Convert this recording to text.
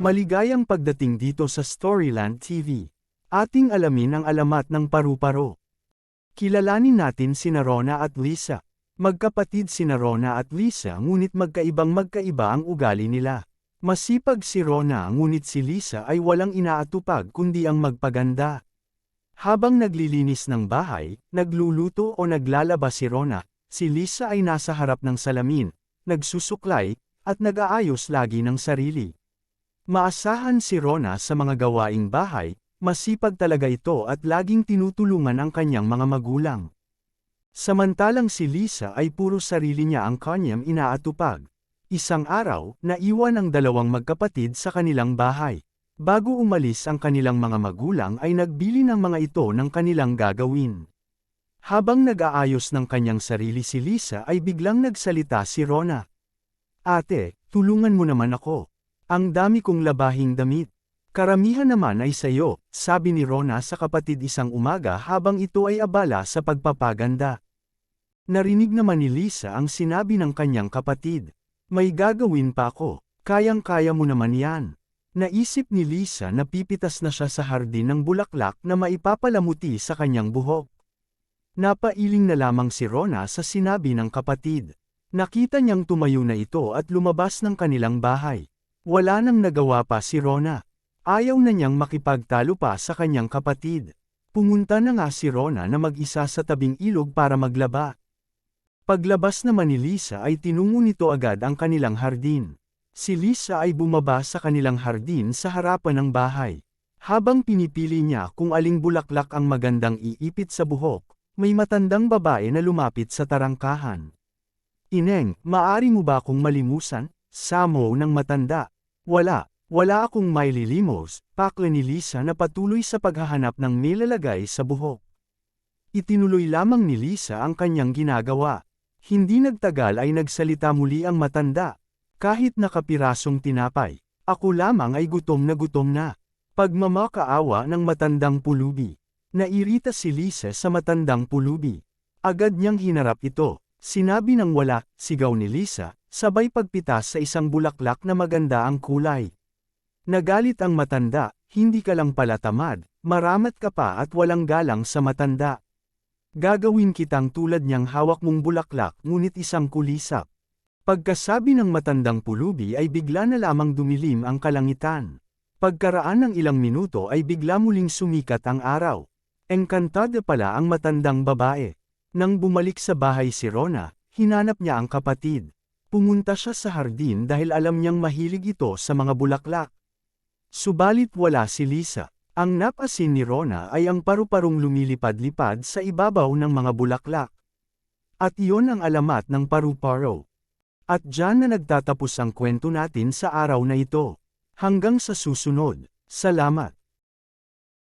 Maligayang pagdating dito sa Storyland TV. Ating alamin ang alamat ng paru-paro. Kilalanin natin sina Rona at Lisa. Magkapatid sina Rona at Lisa ngunit magkaiba ang ugali nila. Masipag si Rona ngunit si Lisa ay walang inaatupag kundi ang magpaganda. Habang naglilinis ng bahay, nagluluto o naglalaba si Rona, si Lisa ay nasa harap ng salamin, nagsusuklay, at nag-aayos lagi ng sarili. Maasahan si Rona sa mga gawaing bahay, masipag talaga ito at laging tinutulungan ang kanyang mga magulang. Samantalang si Lisa ay puro sarili niya ang kanyang inaatupag. Isang araw, naiwan ang dalawang magkapatid sa kanilang bahay. Bago umalis ang kanilang mga magulang ay nagbili ng mga ito ng kanilang gagawin. Habang nag-aayos ng kanyang sarili si Lisa ay biglang nagsalita si Rona. "Ate, tulungan mo naman ako. Ang dami kong labahing damit. Karamihan naman ay sayo," sabi ni Rona sa kapatid isang umaga habang ito ay abala sa pagpapaganda. Narinig naman ni Lisa ang sinabi ng kanyang kapatid. "May gagawin pa ako, kayang-kaya mo naman yan." Naisip ni Lisa na pipitas na siya sa hardin ng bulaklak na maipapalamuti sa kanyang buhok. Napailing na lamang si Rona sa sinabi ng kapatid. Nakita niyang tumayo na ito at lumabas ng kanilang bahay. Wala nang nagawa pa si Rona. Ayaw na niyang makipagtalo pa sa kanyang kapatid. Pumunta na nga si Rona na mag-isa sa tabing ilog para maglaba. Paglabas naman ni Lisa ay tinungo nito agad ang kanilang hardin. Si Lisa ay bumaba sa kanilang hardin sa harapan ng bahay. Habang pinipili niya kung aling bulaklak ang magandang iipit sa buhok, may matandang babae na lumapit sa tarangkahan. "Ineng, maari mo ba akong malimusan?" Samo ng matanda. Wala akong maililimos," pakla ni Lisa na patuloy sa paghahanap ng nilalagay sa buhok. Itinuloy lamang ni Lisa ang kanyang ginagawa. Hindi nagtagal ay nagsalita muli ang matanda. "Kahit nakapirasong tinapay, ako lamang ay gutom na." Pagmamakaawa ng matandang pulubi. Nairita si Lisa sa matandang pulubi. Agad niyang hinarap ito. Sinabi ng wala, sigaw ni Lisa, sabay pagpitas sa isang bulaklak na maganda ang kulay. Nagalit ang matanda, "Hindi ka lang pala tamad, maramat ka pa at walang galang sa matanda. Gagawin kitang tulad niyang hawak mong bulaklak ngunit isang kulisap." Pagkasabi ng matandang pulubi ay bigla na lamang dumilim ang kalangitan. Pagkaraan ng ilang minuto ay bigla muling sumikat ang araw. Engkantada pala ang matandang babae. Nang bumalik sa bahay si Rona, hinanap niya ang kapatid. Pumunta siya sa hardin dahil alam niyang mahilig ito sa mga bulaklak. Subalit wala si Lisa. Ang napansin ni Rona ay ang paru-parong lumilipad-lipad sa ibabaw ng mga bulaklak. At iyon ang alamat ng paru-paro. At diyan na nagtatapos ang kwento natin sa araw na ito. Hanggang sa susunod. Salamat.